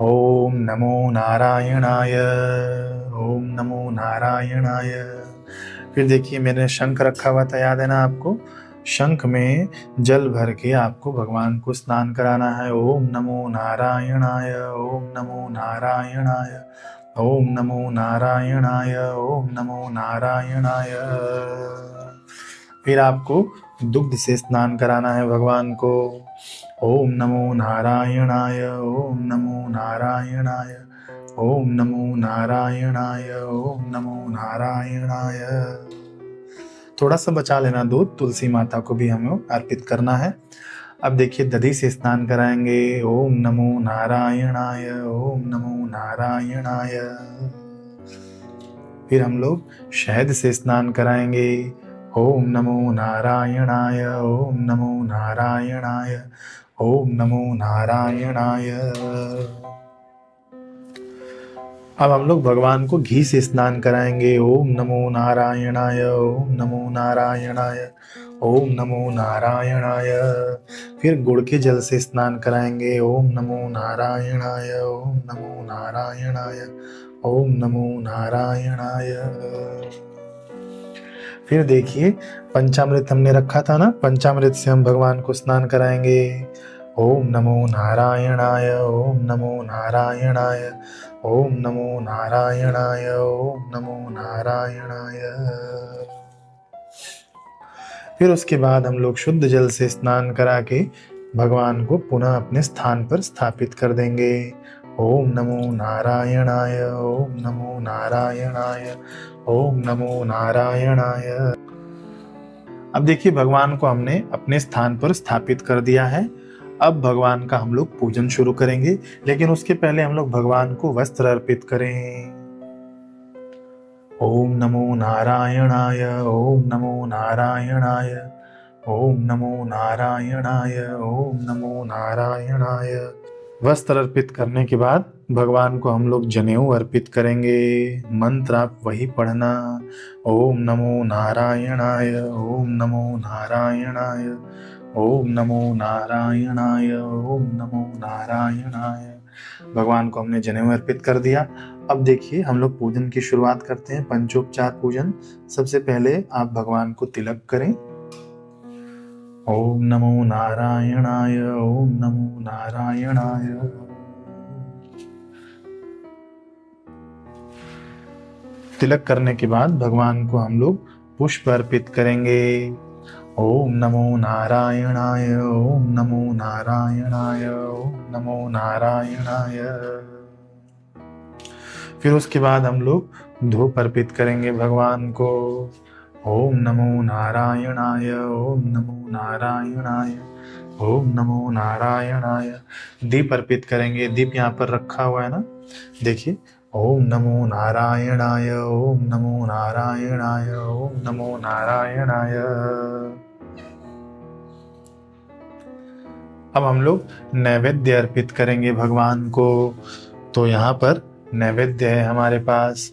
ओम नमो नारायणाय, ओम नमो नारायणाय। फिर देखिए मैंने शंख रखा हुआ था, याद है ना आपको? शंख में जल भर के आपको भगवान को स्नान कराना है। ओम नमो नारायणाय, ओम नमो नारायणाय, ओम नमो नारायणाय, ओम नमो नारायणाय। फिर आपको दुग्ध से स्नान कराना है भगवान को। ओम नमो नारायणाय, ओम नमो नारायणाय, ओम नमो नारायणाय, ओम नमो नारायणाय। थोड़ा सा बचा लेना दूध, तुलसी माता को भी हमें अर्पित करना है। अब देखिए दधी से स्नान कराएंगे। ओम नमो नारायणाय, ओम नमो नारायणाय। फिर हम लोग शहद से स्नान कराएंगे। ओम नमो नारायणाय, ओम नमो नारायणाय, ओम नमो नारायणाय। अब हम लोग भगवान को घी से स्नान कराएंगे। ओम नमो नारायणाय, ओम नमो नारायणाय, ओम नमो नारायणाय। फिर गुड़ के जल से स्नान कराएंगे। ओम नमो नारायणाय, ओम नमो नारायणाय, ओम नमो नारायणाय। फिर देखिए पंचामृत हमने रखा था ना, पंचामृत से हम भगवान को स्नान कराएंगे। ओम नमो नारायणाय, ओम नमो नारायणाय, ओम नमो नारायणाय, ओम नमो नारायणाय। फिर उसके बाद हम लोग शुद्ध जल से स्नान करा के भगवान को पुनः अपने स्थान पर स्थापित कर देंगे। ओम नमो नारायणाय, ओम नमो नारायणाय, ओम नमो नारायणाय। अब देखिए भगवान को हमने अपने स्थान पर स्थापित कर दिया है। अब भगवान का हम लोग पूजन शुरू करेंगे, लेकिन उसके पहले हम लोग भगवान को वस्त्र अर्पित करें। ओम नमो नारायणाय, ओम नमो नारायणाय, ओम नमो नारायणाय, ओम नमो नारायणाय। वस्त्र अर्पित करने के बाद भगवान को हम लोग जनेऊ अर्पित करेंगे। मंत्र आप वही पढ़ना। ओम नमो नारायणाय, ओम नमो नारायणाय, ओम नमो नारायणाय, ओम नमो नारायणाय। भगवान को हमने जनेऊ अर्पित कर दिया। अब देखिए हम लोग पूजन की शुरुआत करते हैं, पंचोपचार पूजन। सबसे पहले आप भगवान को तिलक करें। ओम नमो नारायणाय, ओम नमो नारायणाय। तिलक करने के बाद भगवान को हम लोग पुष्प अर्पित करेंगे। ओम नमो नारायणाय, ओम नमो नारायणाय, ओम नमो नारायणाय। फिर उसके बाद हम लोग धूप अर्पित करेंगे भगवान को। ओम नमो नारायणाय, ओम नमो नारायणाय, ओम नमो नारायणाय। दीप अर्पित करेंगे, दीप यहाँ पर रखा हुआ है ना, देखिए। ओम नमो नारायणाय, ओम नमो नारायणाय, ओम नमो नारायणाय। अब हम लोग नैवेद्य अर्पित करेंगे भगवान को। तो यहाँ पर नैवेद्य है हमारे पास,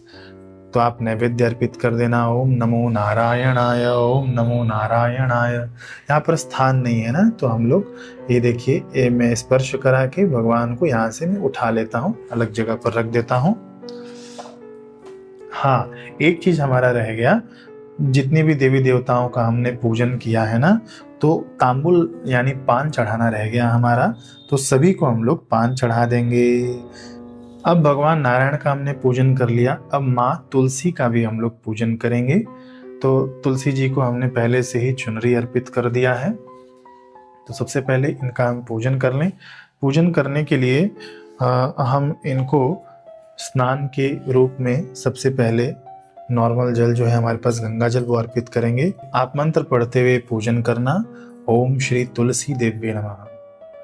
तो आप नैवेद्य अर्पित कर देना। ओम नमो नारायणाय, ओम नमो नारायणाय। यहाँ पर स्थान नहीं है ना, तो हम लोग ये देखिए, ये मैं स्पर्श करा के भगवान को यहाँ से मैं उठा लेता हूँ, अलग जगह पर रख देता हूँ। हाँ, एक चीज हमारा रह गया, जितनी भी देवी देवताओं का हमने पूजन किया है ना, तो तांबुल यानी पान चढ़ाना रह गया हमारा, तो सभी को हम लोग पान चढ़ा देंगे। अब भगवान नारायण का हमने पूजन कर लिया, अब माँ तुलसी का भी हम लोग पूजन करेंगे। तो तुलसी जी को हमने पहले से ही चुनरी अर्पित कर दिया है, तो सबसे पहले इनका हम पूजन कर लें। पूजन करने के लिए हम इनको स्नान के रूप में सबसे पहले नॉर्मल जल जो है हमारे पास गंगा जल, वो अर्पित करेंगे। आप मंत्र पढ़ते हुए पूजन करना। ओम श्री तुलसी देव्ये नमः,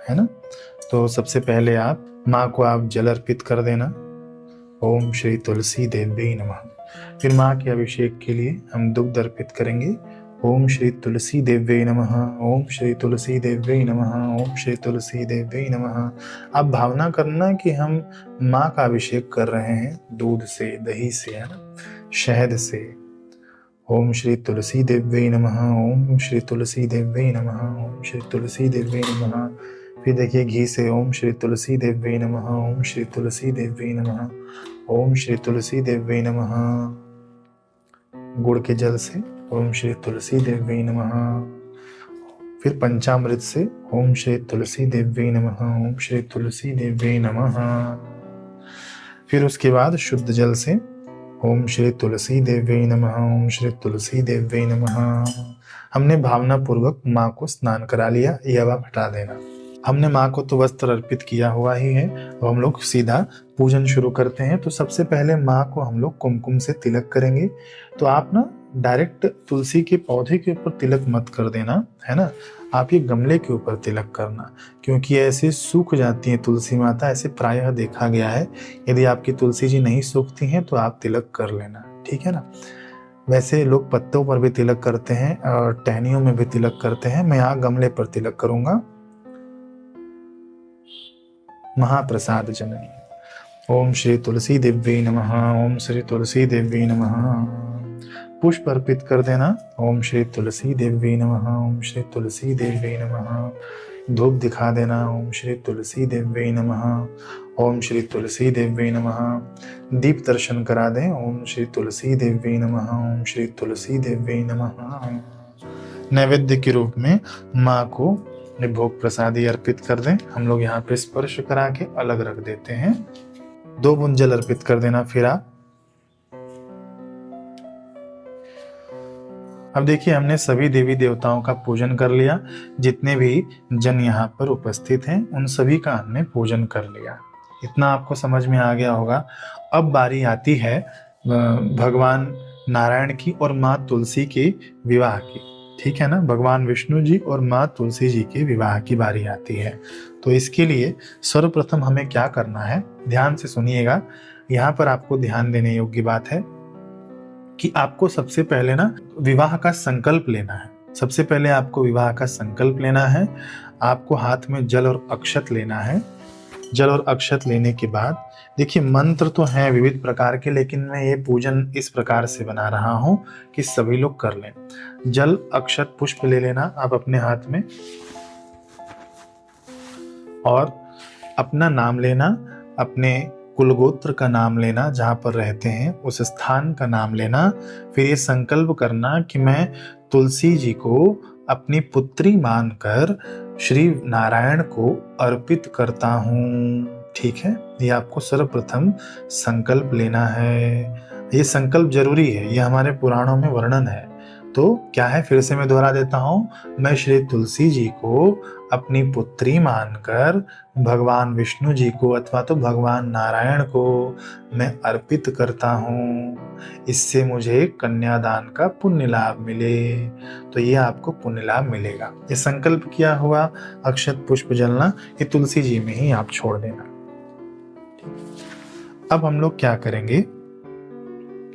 है ना। तो सबसे पहले आप माँ को आप जल अर्पित कर देना। ओम श्री तुलसी देव्ये नमः। फिर माँ के अभिषेक के लिए हम दुग्ध अर्पित करेंगे। ओम श्री तुलसी देव्यै नमः। ओम श्री तुलसी देव्यै नमः। ओम श्री तुलसी देव्यै नमः। अब भावना करना कि हम माँ का अभिषेक कर रहे हैं दूध से, दही से, है ना, शहद से। ओम श्री तुलसी देव्यै नमः। ओम श्री तुलसी देव्यै नमः। ओम श्री तुलसी देव्यै नमः। फिर देखिए घी से, ओम श्री तुलसी देव्यै नमः। ओम श्री तुलसी देव्यै नमः। ओम श्री तुलसी देव्यै नमः। गुड़ के जल से, ओम श्री तुलसी देव्यै नमः। फिर पंचामृत से, ओम श्री तुलसी देव्यै नमः। ओम श्री तुलसी देव्यै नमः। फिर उसके बाद शुद्ध जल से, ओम श्री तुलसी देव्यै नमः। ओम श्री तुलसी देव्यै नमः। हमने भावना पूर्वक माँ को स्नान करा लिया, ये अब आप हटा देना। हमने माँ को तो वस्त्र अर्पित किया हुआ ही है, अब हम लोग सीधा पूजन शुरू करते हैं। तो सबसे पहले माँ को हम लोग कुमकुम से तिलक करेंगे। तो आप ना डायरेक्ट तुलसी के पौधे के ऊपर तिलक मत कर देना, है ना, आप ये गमले के ऊपर तिलक करना, क्योंकि ऐसे सूख जाती हैं तुलसी माता, ऐसे प्रायः देखा गया है। यदि आपकी तुलसी जी नहीं सूखती हैं तो आप तिलक कर लेना, ठीक है ना। वैसे लोग पत्तों पर भी तिलक करते हैं और टहनियों में भी तिलक करते हैं, मैं यहाँ गमले पर तिलक करूंगा। महाप्रसाद जननी। ओम श्री तुलसी देव्यै नमः। ओम श्री तुलसी देव्यै नमः। पुष्प अर्पित कर देना। ओम श्री तुलसी देव्यै नमः। ओम श्री तुलसी देव्यै नमः। धूप दिखा देना। ओम श्री तुलसी देव्यै नमः। ओम श्री तुलसी देव्यै नमः। दीप दर्शन करा दें। ओम श्री तुलसी देव्यै नमः। ओम श्री तुलसी देव्यै नमः। नैवेद्य के रूप में माँ को भोग प्रसादी अर्पित कर दें। हम लोग यहाँ पे स्पर्श करा के अलग रख देते हैं। 2 बूंद जल अर्पित कर देना। फिर अब देखिए हमने सभी देवी देवताओं का पूजन कर लिया। जितने भी जन यहाँ पर उपस्थित हैं उन सभी का हमने पूजन कर लिया। इतना आपको समझ में आ गया होगा। अब बारी आती है भगवान नारायण की और माँ तुलसी के विवाह की, ठीक है ना। भगवान विष्णु जी और माँ तुलसी जी के विवाह की बारी आती है। तो इसके लिए सर्वप्रथम हमें क्या करना है, ध्यान से सुनिएगा। यहाँ पर आपको ध्यान देने योग्य बात है कि आपको सबसे पहले ना विवाह का संकल्प लेना है। सबसे पहले आपको विवाह का संकल्प लेना है। आपको हाथ में जल और अक्षत लेना है। जल और अक्षत लेने के बाद देखिए मंत्र तो हैं विविध प्रकार के, लेकिन मैं ये पूजन इस प्रकार से बना रहा हूं कि सभी लोग कर लें। जल अक्षत पुष्प ले लेना आप अपने हाथ में और अपना नाम लेना, अपने कुलगोत्र का नाम लेना, जहाँ पर रहते हैं उस स्थान का नाम लेना। फिर ये संकल्प करना कि मैं तुलसी जी को अपनी पुत्री मानकर श्री नारायण को अर्पित करता हूँ, ठीक है। ये आपको सर्वप्रथम संकल्प लेना है। ये संकल्प जरूरी है, ये हमारे पुराणों में वर्णन है। तो क्या है, फिर से मैं दोहरा देता हूँ। मैं श्री तुलसी जी को अपनी पुत्री मानकर भगवान विष्णु जी को अथवा तो भगवान नारायण को मैं अर्पित करता हूँ, इससे मुझे कन्यादान का पुण्य लाभ मिले। तो ये आपको पुण्य लाभ मिलेगा। ये संकल्प किया हुआ अक्षत पुष्प जलना ये तुलसी जी में ही आप छोड़ देना। अब हम लोग क्या करेंगे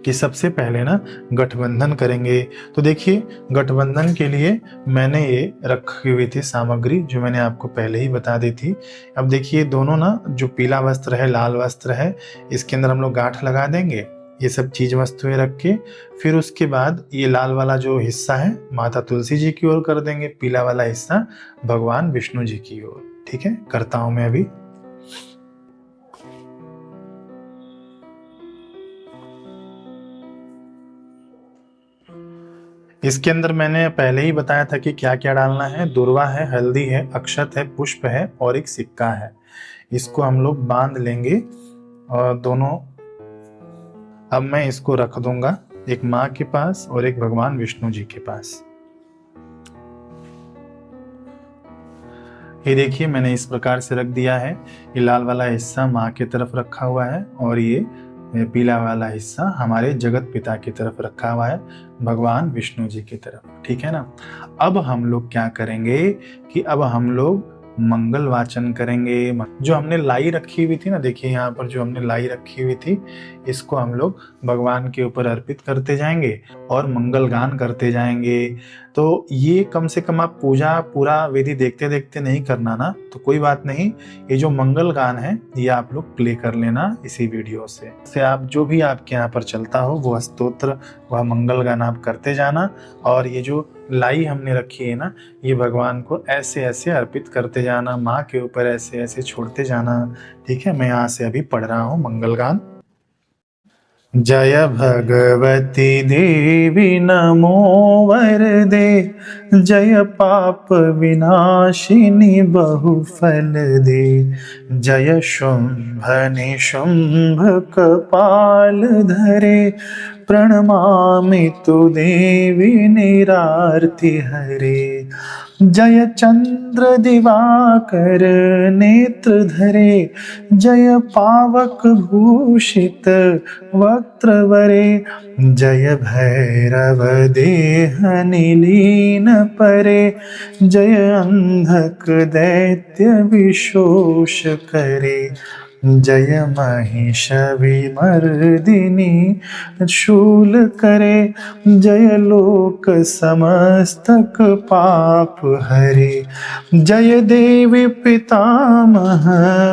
कि सबसे पहले ना गठबंधन करेंगे। तो देखिए गठबंधन के लिए मैंने ये रखी हुई थी सामग्री जो मैंने आपको पहले ही बता दी थी। अब देखिए दोनों ना जो पीला वस्त्र है, लाल वस्त्र है, इसके अंदर हम लोग गांठ लगा देंगे। ये सब चीज वस्तुएं रख के फिर उसके बाद ये लाल वाला जो हिस्सा है माता तुलसी जी की ओर कर देंगे, पीला वाला हिस्सा भगवान विष्णु जी की ओर। ठीक है, करता हूं मैं अभी। इसके अंदर मैंने पहले ही बताया था कि क्या क्या डालना है। दुर्वा है, हल्दी है, अक्षत है, पुष्प है और एक सिक्का है। इसको हम लोग बांध लेंगे और दोनों। अब मैं इसको रख दूंगा एक माँ के पास और एक भगवान विष्णु जी के पास। ये देखिए मैंने इस प्रकार से रख दिया है। ये लाल वाला हिस्सा माँ की तरफ रखा हुआ है और ये पीला वाला हिस्सा हमारे जगत पिता की तरफ रखा हुआ है, भगवान विष्णु जी की तरफ। ठीक है ना। अब हम लोग क्या करेंगे कि अब हम लोग मंगल वाचन करेंगे। जो हमने लाई रखी हुई थी ना, देखिए यहाँ पर जो हमने लाई रखी हुई थी, इसको हम लोग भगवान के ऊपर अर्पित करते जाएंगे और मंगल गान करते जाएंगे। तो ये कम से कम आप पूजा पूरा विधि देखते देखते नहीं करना ना, तो कोई बात नहीं, ये जो मंगल गान है ये आप लोग प्ले कर लेना इसी वीडियो से आप जो भी आपके यहाँ पर चलता हो वह स्तोत्र वह मंगल गान आप करते जाना। और ये जो लाई हमने रखी है ना, ये भगवान को ऐसे ऐसे अर्पित करते जाना, माँ के ऊपर ऐसे ऐसे छोड़ते जाना। ठीक है, मैं यहाँ से अभी पढ़ रहा हूँ मंगल गान। जय भगवती देवी नमो वरदे, जय पाप विनाशिनी बहुफल दे, जय शुंभ निशुंभ कपाल धरे, प्रणमामि तु देवी निरार्ति हरे। जय चंद्र दिवाकर नेत्र धरे, जय पावक भूषित वक्त्रवरे, जय भैरव देह निलीन परे, जय अंधक दैत्य विशोष करे, जय महिष विमर्दिनी शूल करे, जय लोक समस्तक पाप हरे, जय देवी पितामह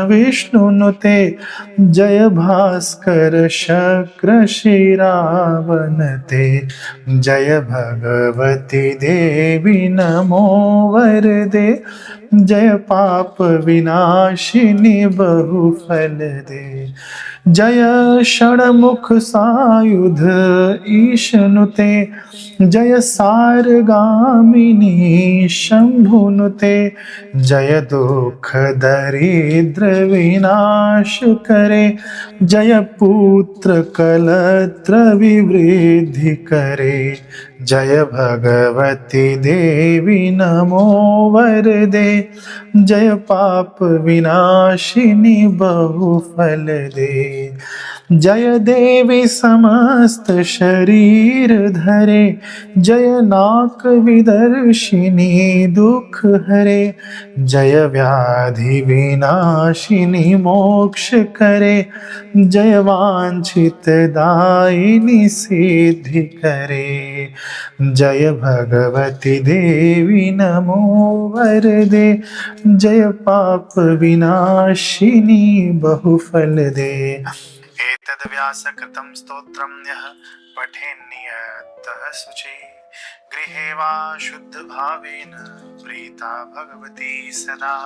विष्णुनुते, जय भास्कर शक्र शिरावनते, जय भगवती देवी नमो वरदे, जय पाप विनाशिनी बहुफल दे, जय षण्मुख सायुध ईशनुते, जय सारगामिनी शंभुनुते, जय दुख दरिद्र विनाश करे, जय पुत्र कलत्र विवृद्धि करे, जय भगवती देवी नमो वरदे, जय पाप विनाशिनी बहुफल दे, जय देवी समस्त शरीर धरे, जय नाक विदर्शिनी दुख हरे, जय व्याधि विनाशिनी मोक्ष करे, जय वांछित दायिनी सिद्धि करे, जय भगवती देवी नमो वरदे, जय पाप विनाशिनी बहुफल दे। एतद् व्यासकृतं स्तोत्रं यः पठेन्नियतः शुचि, गृहे वा शुद्ध भावेन प्रीता भगवती सदा।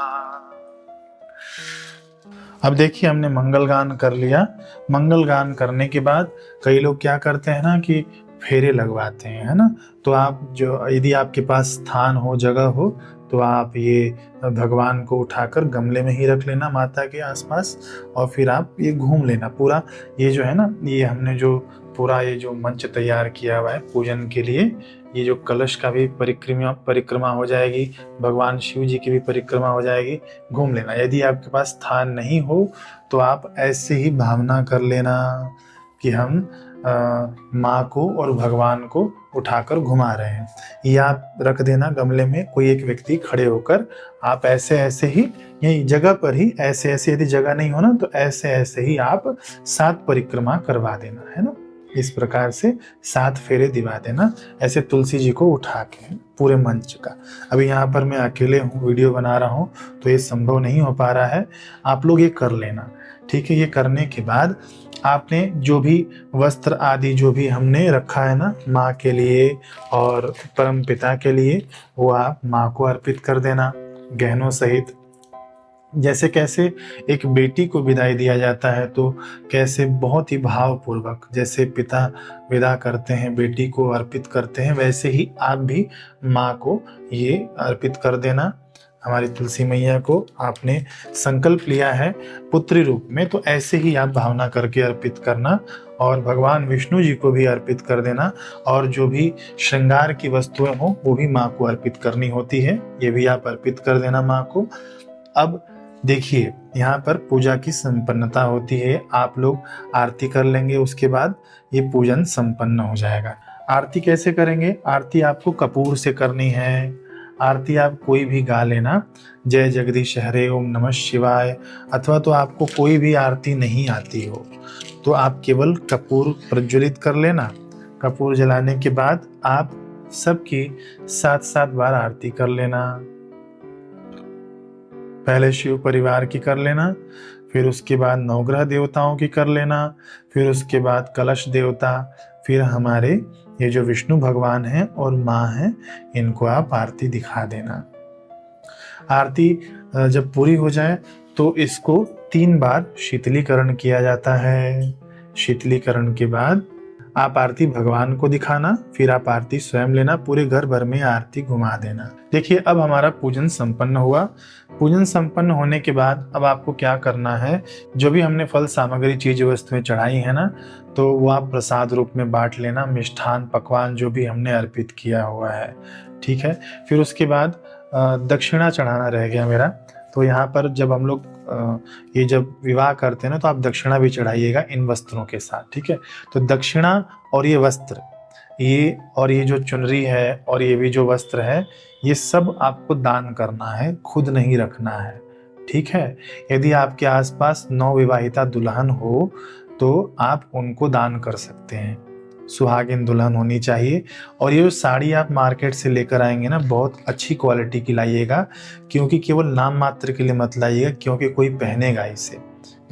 अब देखिए हमने मंगल गान कर लिया। मंगल गान करने के बाद कई लोग क्या करते हैं ना कि फेरे लगवाते हैं, है ना। तो आप जो यदि आपके पास स्थान हो, जगह हो, तो आप ये भगवान को उठाकर गमले में ही रख लेना माता के आसपास, और फिर आप ये घूम लेना पूरा। ये जो है ना, ये हमने जो पूरा ये जो मंच तैयार किया हुआ है पूजन के लिए, ये जो कलश का भी परिक्रमा हो जाएगी, भगवान शिव जी की भी परिक्रमा हो जाएगी, घूम लेना। यदि आपके पास स्थान नहीं हो तो आप ऐसे ही भावना कर लेना कि हम माँ को और भगवान को उठाकर घुमा रहे हैं। ये आप रख देना गमले में, कोई एक व्यक्ति खड़े होकर आप ऐसे ऐसे ही यही जगह पर ही ऐसे ऐसे, यदि जगह नहीं हो ना तो ऐसे ऐसे ही आप 7 परिक्रमा करवा देना, है ना। इस प्रकार से 7 फेरे दिवा देना, ऐसे तुलसी जी को उठा के पूरे मंच का। अभी यहाँ पर मैं अकेले हूँ, वीडियो बना रहा हूँ, तो ये संभव नहीं हो पा रहा है। आप लोग ये कर लेना, ठीक है। ये करने के बाद आपने जो भी वस्त्र आदि जो भी हमने रखा है ना माँ के लिए और परम पिता के लिए, वो आप माँ को अर्पित कर देना गहनों सहित। जैसे कैसे एक बेटी को विदाई दिया जाता है, तो कैसे बहुत ही भावपूर्वक जैसे पिता विदा करते हैं, बेटी को अर्पित करते हैं, वैसे ही आप भी माँ को ये अर्पित कर देना। हमारी तुलसी मैया को आपने संकल्प लिया है पुत्री रूप में, तो ऐसे ही आप भावना करके अर्पित करना, और भगवान विष्णु जी को भी अर्पित कर देना। और जो भी श्रृंगार की वस्तुएं हो वो भी माँ को अर्पित करनी होती है, ये भी आप अर्पित कर देना माँ को। अब देखिए यहाँ पर पूजा की संपन्नता होती है, आप लोग आरती कर लेंगे, उसके बाद ये पूजन संपन्न हो जाएगा। आरती कैसे करेंगे? आरती आपको कपूर से करनी है, आरती आप कोई भी गा लेना, जय जगदीश हरे, ओम नमः शिवाय, अथवा तो आपको कोई भी आरती नहीं आती हो तो आप केवल कपूर प्रज्वलित कर लेना। कपूर जलाने के बाद आप सबकी 7-7 बार आरती कर लेना। पहले शिव परिवार की कर लेना, फिर उसके बाद नवग्रह देवताओं की कर लेना, फिर उसके बाद कलश देवता, फिर हमारे ये जो विष्णु भगवान हैं और माँ हैं, इनको आप आरती दिखा देना। आरती जब पूरी हो जाए तो इसको 3 बार शीतलीकरण किया जाता है। शीतलीकरण के बाद आप आरती भगवान को दिखाना, फिर आप आरती स्वयं लेना, पूरे घर भर में आरती घुमा देना। देखिए अब हमारा पूजन संपन्न हुआ। पूजन संपन्न होने के बाद अब आपको क्या करना है, जो भी हमने फल सामग्री चीज वस्तुएं चढ़ाई है ना, तो वो आप प्रसाद रूप में बांट लेना, मिष्ठान पकवान जो भी हमने अर्पित किया हुआ है, ठीक है। फिर उसके बाद दक्षिणा चढ़ाना रह गया मेरा। तो यहाँ पर जब हम लोग ये जब विवाह करते हैं ना, तो आप दक्षिणा भी चढ़ाइएगा इन वस्त्रों के साथ, ठीक है। तो दक्षिणा और ये वस्त्र, ये और ये जो चुनरी है और ये भी जो वस्त्र है, ये सब आपको दान करना है, खुद नहीं रखना है, ठीक है। यदि आपके आसपास नवविवाहिता दुल्हन हो तो आप उनको दान कर सकते हैं। सुहागिन दुल्हन होनी चाहिए। और ये जो साड़ी आप मार्केट से लेकर आएंगे ना, बहुत अच्छी क्वालिटी की लाइएगा, क्योंकि केवल नाम मात्र के लिए मत लाइएगा, क्योंकि कोई पहनेगा इसे।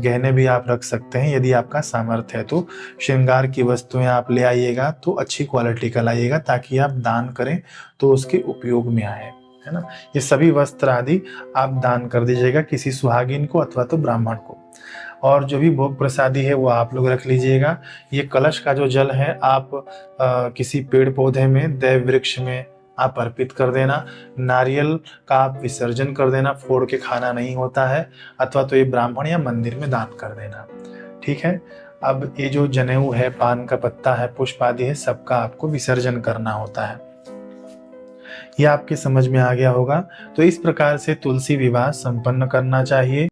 गहने भी आप रख सकते हैं यदि आपका सामर्थ्य है तो। श्रृंगार की वस्तुएं आप ले आइएगा तो अच्छी क्वालिटी का लाइएगा, ताकि आप दान करें तो उसके उपयोग में आए, है ना। ये सभी वस्त्र आदि आप दान कर दीजिएगा किसी सुहागिन को अथवा तो ब्राह्मण को। और जो भी भोग प्रसादी है वो आप लोग रख लीजिएगा। ये कलश का जो जल है आप किसी पेड़ पौधे में, देव वृक्ष में आप अर्पित कर देना। नारियल का आप विसर्जन कर देना, फोड़ के खाना नहीं होता है, अथवा तो ये ब्राह्मण या मंदिर में दान कर देना, ठीक है। अब ये जो जनेऊ है, पान का पत्ता है, पुष्प आदि है, सबका आपको विसर्जन करना होता है। ये आपके समझ में आ गया होगा। तो इस प्रकार से तुलसी विवाह संपन्न करना चाहिए।